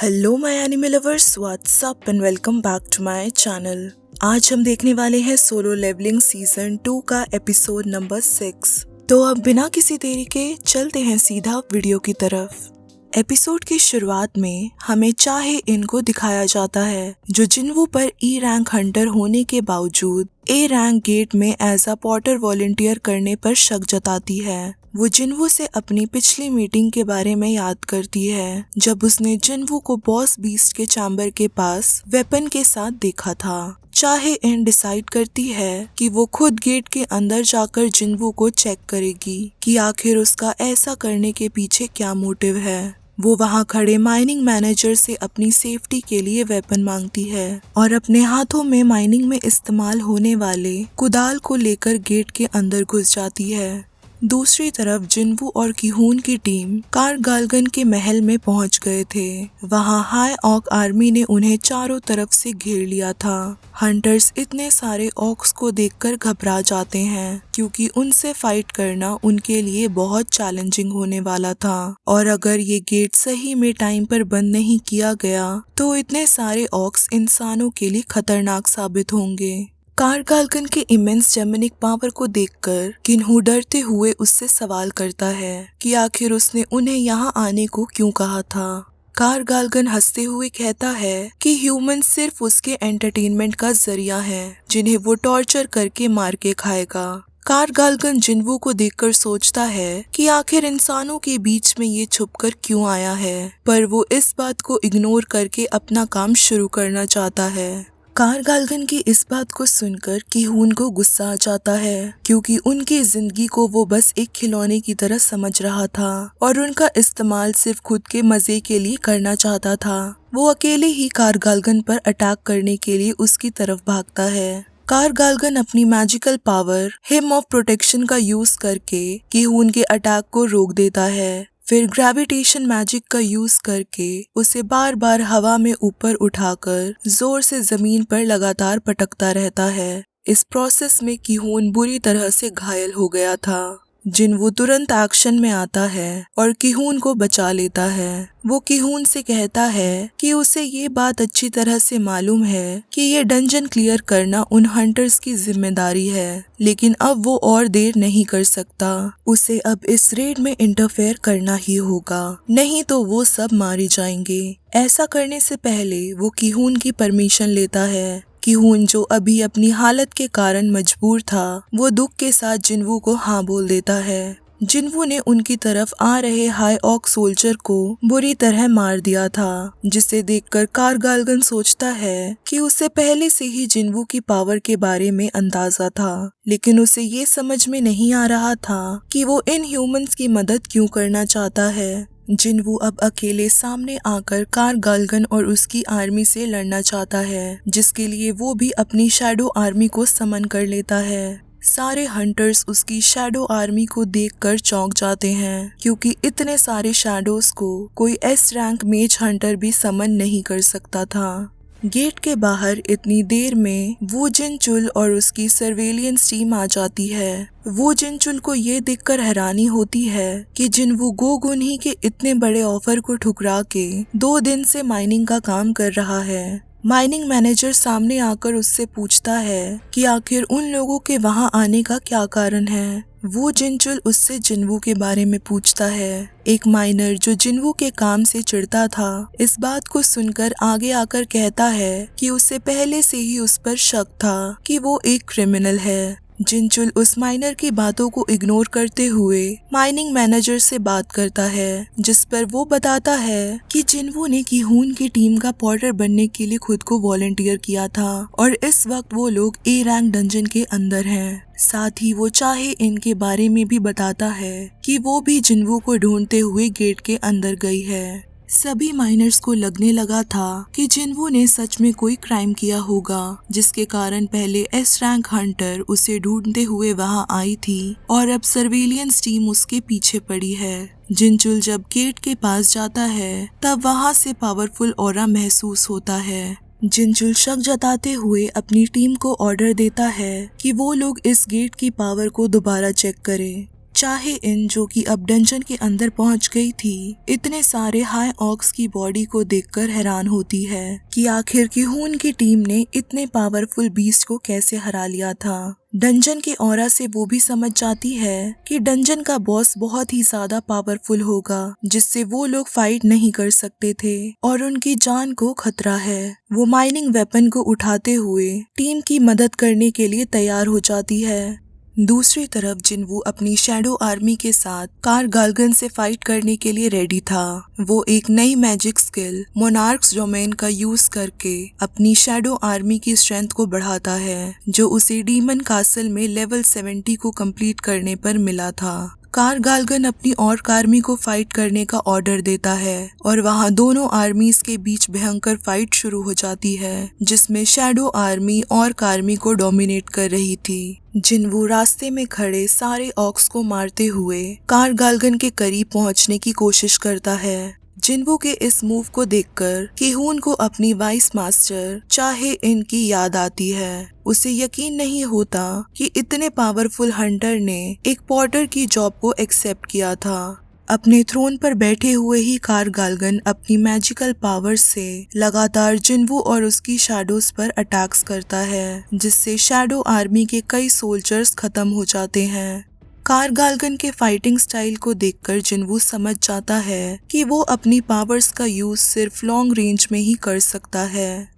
Hello my anime lovers, what's up and welcome back to my channel. आज हम देखने वाले हैं सोलो लेवलिंग सीजन 2 का एपिसोड नंबर 6। तो अब बिना किसी देरी के चलते हैं सीधा वीडियो की तरफ। एपिसोड की शुरुआत में हमें चाहे इनको दिखाया जाता है जो जिन्वू पर ई रैंक हंटर होने के बावजूद ए रैंक गेट में एज अ पॉटर वॉलंटियर करने पर शक जताती है। वो जिन्वू से अपनी पिछली मीटिंग के बारे में याद करती है जब उसने जिन्वू को बॉस बीस्ट के चैम्बर के पास वेपन के साथ देखा था। चाहे इन डिसाइड करती है कि वो खुद गेट के अंदर जाकर जिन्वू को चेक करेगी कि आखिर उसका ऐसा करने के पीछे क्या मोटिव है। वो वहाँ खड़े माइनिंग मैनेजर से अपनी सेफ्टी के लिए वेपन मांगती है और अपने हाथों में माइनिंग में इस्तेमाल होने वाले कुदाल को लेकर गेट के अंदर घुस जाती है। दूसरी तरफ जिन्वू और किहून की टीम कारगालगन के महल में पहुंच गए थे। वहां हाई ऑक आर्मी ने उन्हें चारों तरफ से घेर लिया था। हंटर्स इतने सारे ऑक्स को देखकर घबरा जाते हैं क्योंकि उनसे फाइट करना उनके लिए बहुत चैलेंजिंग होने वाला था और अगर ये गेट सही में टाइम पर बंद नहीं किया गया तो इतने सारे ऑक्स इंसानों के लिए खतरनाक साबित होंगे। कारगालगन के इमेंस जेमिनिक पावर को देखकर किन्हू डरते हुए उससे सवाल करता है कि आखिर उसने उन्हें यहाँ आने को क्यों कहा था। कारगालगन हंसते हुए कहता है कि ह्यूमन सिर्फ उसके एंटरटेनमेंट का जरिया है जिन्हें वो टॉर्चर करके मार के खाएगा। कारगालगन जिन्वू को देखकर सोचता है कि आखिर इंसानों के बीच में ये छुपकर क्यों आया है, पर वो इस बात को इग्नोर करके अपना काम शुरू करना चाहता है। कारगालगन की इस बात को सुनकर किहून को गुस्सा आ जाता है क्योंकि उनकी जिंदगी को वो बस एक खिलौने की तरह समझ रहा था और उनका इस्तेमाल सिर्फ खुद के मजे के लिए करना चाहता था। वो अकेले ही कारगालगन पर अटैक करने के लिए उसकी तरफ भागता है। कारगालगन अपनी magical power him of protection का यूज करके किहून के अटैक को रोक देता है। फिर ग्रेविटेशन मैजिक का यूज करके उसे बार बार हवा में ऊपर उठाकर जोर से जमीन पर लगातार पटकता रहता है। इस प्रोसेस में किहून बुरी तरह से घायल हो गया था। जिन्वू तुरंत एक्शन में आता है और किहून को बचा लेता है। वो किहून से कहता है कि उसे ये बात अच्छी तरह से मालूम है कि ये डंजन क्लियर करना उन हंटर्स की जिम्मेदारी है, लेकिन अब वो और देर नहीं कर सकता। उसे अब इस रेड में इंटरफेयर करना ही होगा, नहीं तो वो सब मारे जाएंगे। ऐसा करने से पहले वो किहून की परमिशन लेता है। किहून जो अभी अपनी हालत के कारण मजबूर था, वो दुख के साथ जिन्वू को हाँ बोल देता है। जिन्वू ने उनकी तरफ आ रहे हाई ऑक सोल्जर को बुरी तरह मार दिया था, जिसे देखकर कारगालगन सोचता है कि उसे पहले से ही जिन्वू की पावर के बारे में अंदाजा था, लेकिन उसे ये समझ में नहीं आ रहा था कि वो इन ह्यूमंस की मदद क्यों करना चाहता है। जिन्वू अब अकेले सामने आकर कारगालगन और उसकी आर्मी से लड़ना चाहता है, जिसके लिए वो भी अपनी शैडो आर्मी को समन कर लेता है। सारे हंटर्स उसकी शैडो आर्मी को देखकर चौंक जाते हैं क्योंकि इतने सारे शैडोज को कोई एस रैंक मेज हंटर भी समन नहीं कर सकता था। गेट के बाहर इतनी देर में वो जिनचुल और उसकी सर्वेलियंस टीम आ जाती है। वो जिनचुल को ये देखकर हैरानी होती है कि जिन्वू गोगुनही के इतने बड़े ऑफर को ठुकरा के 2 दिन से माइनिंग का काम कर रहा है। माइनिंग मैनेजर सामने आकर उससे पूछता है कि आखिर उन लोगों के वहां आने का क्या कारण है। वो जिनचुल उससे जिन्वू के बारे में पूछता है। एक माइनर जो जिन्वू के काम से चिढ़ता था, इस बात को सुनकर आगे आकर कहता है कि उसे पहले से ही उस पर शक था कि वो एक क्रिमिनल है। जिनचुल उस माइनर की बातों को इग्नोर करते हुए माइनिंग मैनेजर से बात करता है, जिस पर वो बताता है कि जिन्वू ने किहून की टीम का पॉर्टर बनने के लिए खुद को वॉलंटियर किया था और इस वक्त वो लोग ए रैंक डंजन के अंदर हैं। साथ ही वो चाहे इनके बारे में भी बताता है कि वो भी जिन्वू को ढूंढते हुए गेट के अंदर गई है। सभी माइनर्स को लगने लगा था कि जिन्वू ने सच में कोई क्राइम किया होगा, जिसके कारण पहले एस रैंक हंटर उसे ढूंढते हुए वहां आई थी और अब सर्वेलियंस टीम उसके पीछे पड़ी है। जिनचुल जब गेट के पास जाता है तब वहां से पावरफुल ऑरा महसूस होता है। जिनचुल शक जताते हुए अपनी टीम को ऑर्डर देता है कि वो लोग इस गेट की पावर को दोबारा चेक करें। चाहे इन, जो कि अब डंजन के अंदर पहुंच गई थी, इतने सारे हाई ऑक्स की बॉडी को देखकर हैरान होती है कि आखिर किहून की टीम ने इतने पावरफुल बीस्ट को कैसे हरा लिया था। डंजन के ऑरा से वो भी समझ जाती है कि डंजन का बॉस बहुत ही ज्यादा पावरफुल होगा, जिससे वो लोग फाइट नहीं कर सकते थे और उनकी जान को खतरा है। वो माइनिंग वेपन को उठाते हुए टीम की मदद करने के लिए तैयार हो जाती है। दूसरी तरफ जिनवू अपनी शैडो आर्मी के साथ कार गालगन से फाइट करने के लिए रेडी था। वो एक नई मैजिक स्किल मोनार्क्स डोमेन का यूज करके अपनी शैडो आर्मी की स्ट्रेंथ को बढ़ाता है, जो उसे डीमन कासल में लेवल 70 को कंप्लीट करने पर मिला था। कार गालगन अपनी ऑर्क आर्मी को फाइट करने का ऑर्डर देता है और वहां दोनों आर्मीज के बीच भयंकर फाइट शुरू हो जाती है, जिसमें शैडो आर्मी ऑर्क आर्मी को डोमिनेट कर रही थी। जिनवू रास्ते में खड़े सारे ऑक्स को मारते हुए कार गालगन के करीब पहुंचने की कोशिश करता है। जिनवू के इस मूव को देखकर किहून को अपनी वाइस मास्टर चाहे इन की याद आती है। उसे यकीन नहीं होता कि इतने पावरफुल हंटर ने एक पॉटर की जॉब को एक्सेप्ट किया था। अपने थ्रोन पर बैठे हुए ही कार गालगन अपनी मैजिकल पावर से लगातार जिनवू और उसकी शैडोज पर अटैक्स करता है, जिससे शैडो आर्मी के कई सोल्जर्स खत्म हो जाते हैं। कार गालगन के फाइटिंग स्टाइल को देखकर जिनवू समझ जाता है कि वो अपनी पावर्स का यूज सिर्फ लॉन्ग रेंज में ही कर सकता है।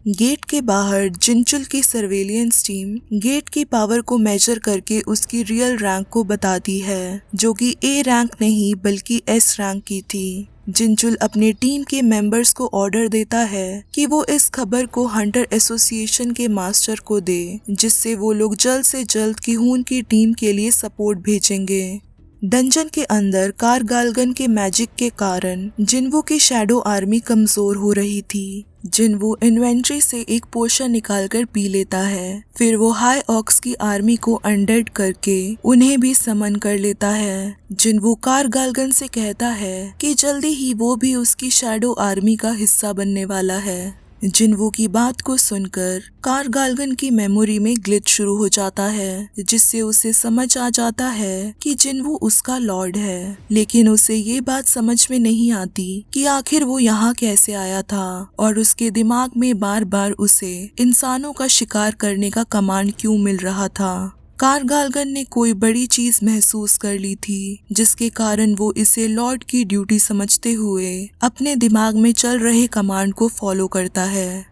गेट के बाहर जिनचुल की सर्वेलियंस टीम गेट की पावर को मेजर करके उसकी रियल रैंक को बताती है, जो कि ए रैंक नहीं बल्कि एस रैंक की थी। जिनचुल अपने टीम के मेंबर्स को ऑर्डर देता है कि वो इस खबर को हंटर एसोसिएशन के मास्टर को दे, जिससे वो लोग जल्द से जल्द किहून की टीम के लिए सपोर्ट भेजेंगे। डंजन के अंदर कार गालगन के मैजिक के कारण जिनवू की शैडो आर्मी कमजोर हो रही थी। जिनवू इन्वेंट्री से एक पोशन निकालकर पी लेता है, फिर वो हाई ऑक्स की आर्मी को अनडेड करके उन्हें भी समन कर लेता है। जिनवू कार गालगन से कहता है कि जल्दी ही वो भी उसकी शैडो आर्मी का हिस्सा बनने वाला है। जिनवू की बात को सुनकर कार गालगन की मेमोरी में ग्लिच शुरू हो जाता है, जिससे उसे समझ आ जाता है कि जिनवू उसका लॉर्ड है। लेकिन उसे ये बात समझ में नहीं आती कि आखिर वो यहाँ कैसे आया था और उसके दिमाग में बार बार उसे इंसानों का शिकार करने का कमांड क्यों मिल रहा था। कार गालगन ने कोई बड़ी चीज महसूस कर ली थी, जिसके कारण वो इसे लॉर्ड की ड्यूटी समझते हुए अपने दिमाग में चल रहे कमांड को फॉलो करता है।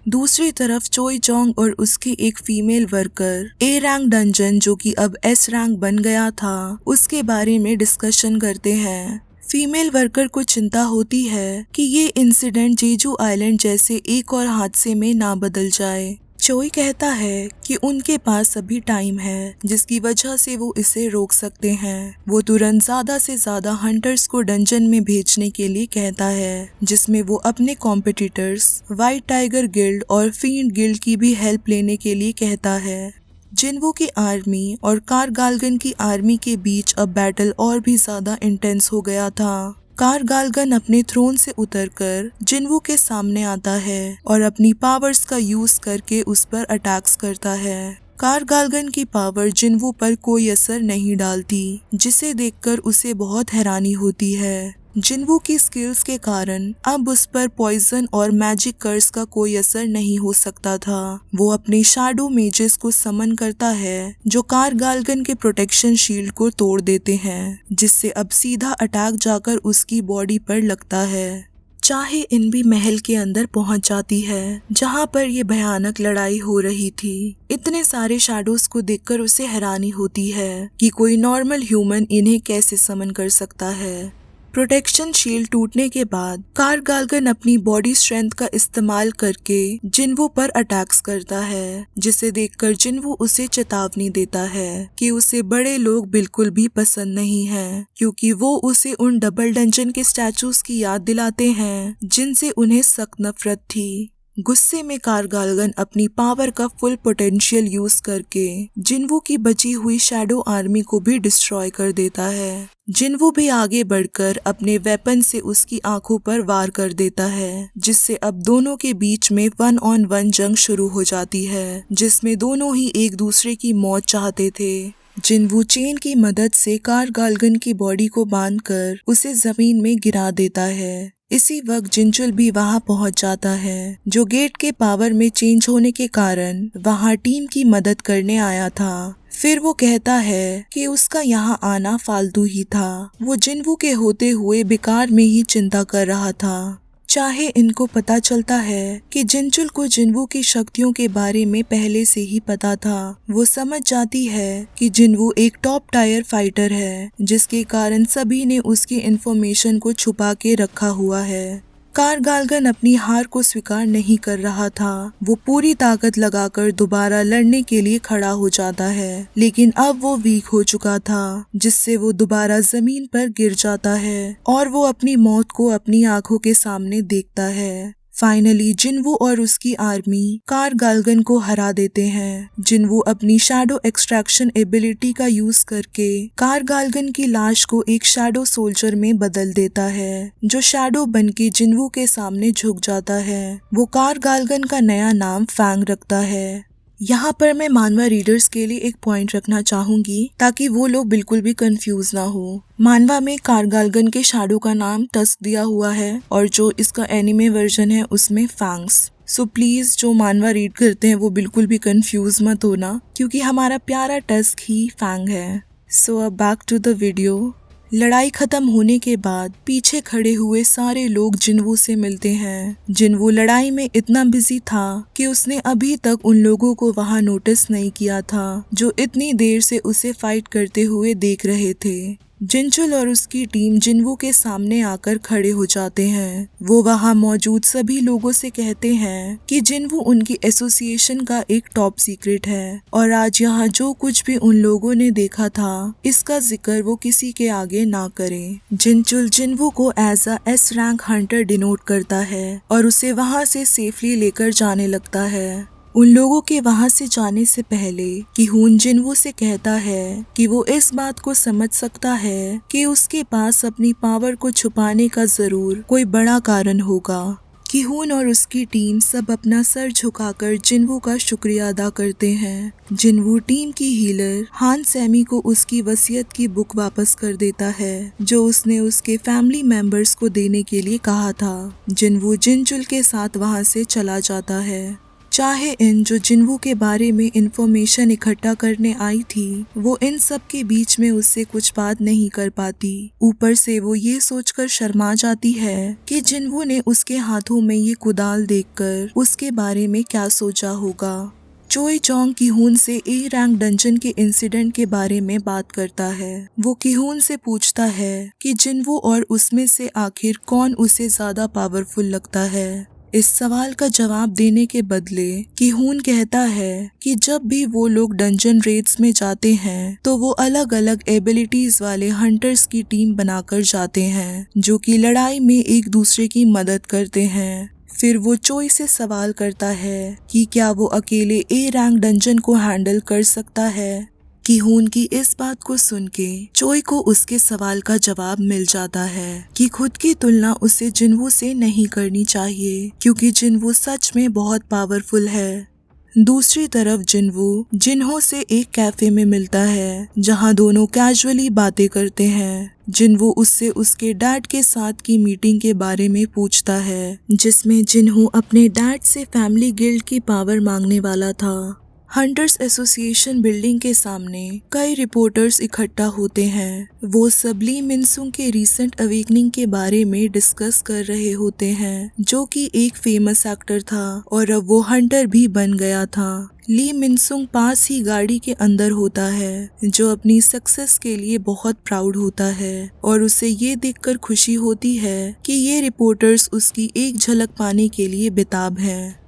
दूसरी तरफ चोई जोंग और उसकी एक female worker A rank dungeon, जो कि अब एस रैंक बन गया था, उसके बारे में डिस्कशन करते हैं। फीमेल वर्कर को चिंता होती है कि ये इंसिडेंट जेजू आइलैंड जैसे एक और हादसे में ना बदल जाए। चोई कहता है कि उनके पास अभी टाइम है, जिसकी वजह से वो इसे रोक सकते हैं। वो तुरंत ज्यादा से ज्यादा हंटर्स को डंजन में भेजने के लिए कहता है, जिसमें वो अपने कॉम्पिटिटर्स व्हाइट टाइगर गिल्ड और फील्ड गिल्ड की भी हेल्प लेने के लिए कहता है। जिनवू की आर्मी और कार गालगन की आर्मी के बीच अब बैटल और भी ज्यादा इंटेंस हो गया था। कार गालगन अपने थ्रोन से उतरकर जिनवू के सामने आता है और अपनी पावर्स का यूज करके उस पर अटैक्स करता है। कार गालगन की पावर जिनवू पर कोई असर नहीं डालती, जिसे देखकर उसे बहुत हैरानी होती है। जिनवू की स्किल्स के कारण अब उस पर पॉइजन और मैजिक कर्स का कोई असर नहीं हो सकता था। वो अपने शैडो मेजेस को समन करता है, जो कार गालगन के प्रोटेक्शन शील्ड को तोड़ देते हैं, जिससे अब सीधा अटैक जाकर उसकी बॉडी पर लगता है। चाहे इन भी महल के अंदर पहुंच जाती है, जहां पर ये भयानक लड़ाई हो रही थी। इतने सारे शैडोज को देखकर उसे हैरानी होती है कि कोई नॉर्मल ह्यूमन इन्हें कैसे समन कर सकता है। प्रोटेक्शन शील्ड टूटने के बाद कार गालगन अपनी बॉडी स्ट्रेंथ का इस्तेमाल करके जिनवू पर अटैक्स करता है, जिसे देखकर जिनवू उसे चेतावनी देता है कि उसे बड़े लोग बिल्कुल भी पसंद नहीं हैं, क्योंकि वो उसे उन डबल डंजन के स्टैचूज की याद दिलाते हैं जिनसे उन्हें सख्त नफरत थी। गुस्से में कार गालगन अपनी पावर का फुल पोटेंशियल यूज करके जिनवू की बची हुई शैडो आर्मी को भी डिस्ट्रॉय कर देता है। जिनवू भी आगे बढ़कर अपने वेपन से उसकी आंखों पर वार कर देता है, जिससे अब दोनों के बीच में 1-on-1 जंग शुरू हो जाती है, जिसमें दोनों ही एक दूसरे की मौत चाहते थे। जिनवू चेन की मदद से कार गालगन की बॉडी को बांधकर उसे जमीन में गिरा देता है। इसी वक्त जिनचुल भी वहां पहुंच जाता है, जो गेट के पावर में चेंज होने के कारण वहां टीम की मदद करने आया था। फिर वो कहता है कि उसका यहाँ आना फालतू ही था, वो जिनवू के होते हुए बेकार में ही चिंता कर रहा था। चाहे इनको पता चलता है कि जिनचुल को जिनवू की शक्तियों के बारे में पहले से ही पता था। वो समझ जाती है कि जिनवू एक टॉप टायर फाइटर है, जिसके कारण सभी ने उसकी इन्फॉर्मेशन को छुपा के रखा हुआ है। कार गालगन अपनी हार को स्वीकार नहीं कर रहा था। वो पूरी ताकत लगाकर दोबारा लड़ने के लिए खड़ा हो जाता है, लेकिन अब वो वीक हो चुका था, जिससे वो दोबारा जमीन पर गिर जाता है और वो अपनी मौत को अपनी आंखों के सामने देखता है। फाइनली जिनवू और उसकी आर्मी कार गालगन को हरा देते हैं। जिनवू अपनी शैडो एक्सट्रैक्शन एबिलिटी का यूज करके कार गालगन की लाश को एक शैडो सोल्जर में बदल देता है, जो शैडो बनके जिनवू के सामने झुक जाता है। वो कार गालगन का नया नाम फैंग रखता है। यहाँ पर मैं मानवा रीडर्स के लिए एक पॉइंट रखना चाहूंगी, ताकि वो लोग बिल्कुल भी कंफ्यूज ना हो। मानवा में कार गालगन के शैडो का नाम टस्क दिया हुआ है और जो इसका एनिमे वर्जन है उसमें फैंग्स। सो प्लीज जो मानवा रीड करते हैं वो बिल्कुल भी कंफ्यूज मत होना, क्योंकि हमारा प्यारा टस्क ही फैंग है। सो अब बैक टू द वीडियो। लड़ाई खत्म होने के बाद पीछे खड़े हुए सारे लोग जिनवू से मिलते हैं। जिनवू लड़ाई में इतना बिजी था कि उसने अभी तक उन लोगों को वहां नोटिस नहीं किया था, जो इतनी देर से उसे फाइट करते हुए देख रहे थे। जिनचुल और उसकी टीम जिनवू के सामने आकर खड़े हो जाते हैं। वो वहां मौजूद सभी लोगों से कहते हैं कि जिनवू उनकी एसोसिएशन का एक टॉप सीक्रेट है और आज यहाँ जो कुछ भी उन लोगों ने देखा था इसका जिक्र वो किसी के आगे ना करें। जिनचुल जिनवू को as a S rank hunter denote करता है और उसे वहां से सेफली लेकर जाने लगता है। उन लोगों के वहां से जाने से पहले किहून जिनवू से कहता है कि वो इस बात को समझ सकता है कि उसके पास अपनी पावर को छुपाने का जरूर कोई बड़ा कारण होगा। किहून और उसकी टीम सब अपना सर झुकाकर जिनवू का शुक्रिया अदा करते हैं। जिनवू टीम की हीलर हान सैमी को उसकी वसीयत की बुक वापस कर देता है, जो उसने उसके फैमिली मेंबर्स को देने के लिए कहा था। जिनवू जिनचुल के साथ वहां से चला जाता है। चाहे इन जो जिनवू के बारे में इंफॉर्मेशन इकट्ठा करने आई थी, वो इन सब के बीच में उससे कुछ बात नहीं कर पाती। ऊपर से वो ये सोचकर शर्मा जाती है कि जिनवू ने उसके हाथों में ये कुदाल देखकर उसके बारे में क्या सोचा होगा। चोई चोंग किहून से ए रैंक डंजन के इंसिडेंट के बारे में बात करता है। वो किहून से पूछता है कि जिनवू और उसमें से आखिर कौन उसे ज्यादा पावरफुल लगता है। इस सवाल का जवाब देने के बदले किहून कहता है कि जब भी वो लोग डंजन रेड्स में जाते हैं तो वो अलग अलग एबिलिटीज वाले हंटर्स की टीम बनाकर जाते हैं, जो कि लड़ाई में एक दूसरे की मदद करते हैं। फिर वो चोई से सवाल करता है कि क्या वो अकेले ए रैंक डंजन को हैंडल कर सकता है। किहून की इस बात को सुन के चोई को उसके सवाल का जवाब मिल जाता है कि खुद की तुलना उसे जिनवू से नहीं करनी चाहिए, क्योंकि जिनवू सच में बहुत पावरफुल है। दूसरी तरफ जिनवू जिन्हो से एक कैफे में मिलता है, जहां दोनों कैजुअली बातें करते हैं। जिनवू उससे उसके डैड के साथ की मीटिंग के बारे में पूछता है, जिसमें जिन्हो अपने डैड से फैमिली गिल्ड की पावर मांगने वाला था। हंटर्स एसोसिएशन बिल्डिंग के सामने कई रिपोर्टर्स इकट्ठा होते हैं। वो सब ली मिनसुंग के रीसेंट अवेकनिंग के बारे में डिस्कस कर रहे होते हैं, जो कि एक फेमस एक्टर था और अब वो हंटर भी बन गया था। ली मिनसुंग पास ही गाड़ी के अंदर होता है, जो अपनी सक्सेस के लिए बहुत प्राउड होता है और उसे ये देखकर खुशी होती है कि ये रिपोर्टर्स उसकी एक झलक पाने के लिए बेताब हैं।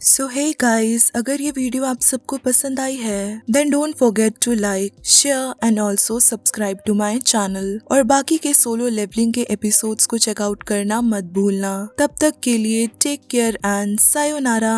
सो हे गाइस, अगर ये वीडियो आप सबको पसंद आई है then don't forget to like, share and also subscribe to my channel और बाकी के सोलो लेवलिंग के एपिसोड्स को चेकआउट करना मत भूलना। तब तक के लिए टेक केयर एंड सायोनारा।